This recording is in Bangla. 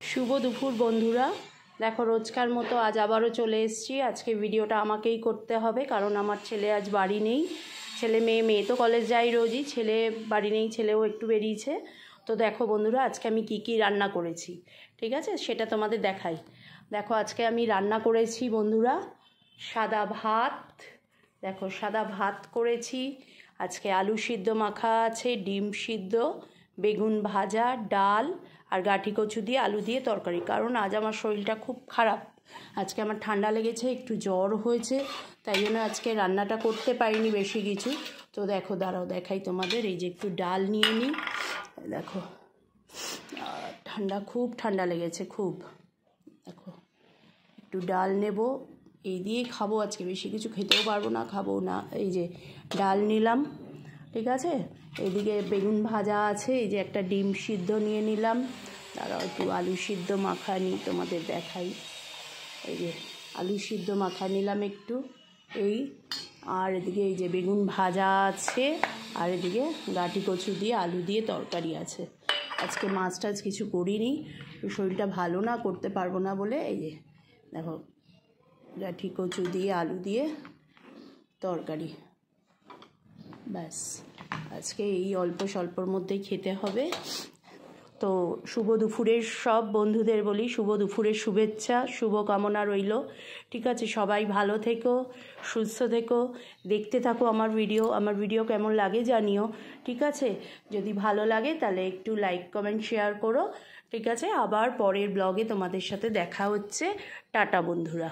শুভ দুপুর বন্ধুরা। দেখো রোজকার মতো আজ আবারও চলে এসেছি। আজকে ভিডিওটা আমাকেই করতে হবে, কারণ আমার ছেলে আজ বাড়ি নেই। মেয়ে তো কলেজ যায় রোজই, ছেলে বাড়ি নেই, ছেলেও একটু বেরিয়েছে। তো দেখো বন্ধুরা, আজকে আমি কি রান্না করেছি, ঠিক আছে, সেটা তোমাদের দেখাই। দেখো আজকে আমি রান্না করেছি বন্ধুরা সাদা ভাত। দেখো সাদা ভাত করেছি, আজকে আলু সিদ্ধ মাখা আছে, ডিম সিদ্ধ, বেগুন ভাজা, ডাল আর গাঠি কচু দিয়ে আলু দিয়ে তরকারি। কারণ আজ আমার শরীরটা খুব খারাপ, আজকে আমার ঠান্ডা লেগেছে, একটু জ্বর হয়েছে, তাই জন্য আজকে রান্নাটা করতে পারিনি বেশি কিছু। তো দেখো দাঁড়াও দেখাই তোমাদের, এই যে একটু ডাল নিয়ে নিই। দেখো খুব ঠান্ডা লেগেছে খুব। দেখো একটু ডাল নেব, এই দিয়েই খাবো আজকে, বেশি কিছু খেতেও পারবো না, খাবো না। এই যে ডাল নিলাম, ঠিক আছে। এদিকে বেগুন ভাজা আছে, এই যে একটা ডিম সিদ্ধ নিয়ে নিলাম। তারাও একটু আলু সিদ্ধ মাখা নিই, তোমাদের দেখাই। এই যে আলু সিদ্ধ মাখা নিলাম একটু, এই আর এদিকে এই যে বেগুন ভাজা আছে, আর এদিকে গাঠি কচু দিয়ে আলু দিয়ে তরকারি আছে। আজকে মাছ টাছ কিছু করিনি, শরীরটা ভালো না, করতে পারবো না বলে। এই যে দেখো গাঠি কচু দিয়ে আলু দিয়ে তরকারি, ব্যাস। আজকে এই অল্প স্বল্পর মধ্যেই খেতে হবে। তো শুভ দুপুরের সব বন্ধুদের বলি শুভ দুপুরের শুভেচ্ছা, শুভ কামনা রইল, ঠিক আছে। সবাই ভালো থেকো, সুস্থ থেকো, দেখতে থাকো আমার ভিডিও কেমন লাগে জানিও, ঠিক আছে। যদি ভালো লাগে তাহলে একটু লাইক কমেন্ট শেয়ার করো, ঠিক আছে। আবার পরের ব্লগে তোমাদের সাথে দেখা হচ্ছে। টাটা বন্ধুরা।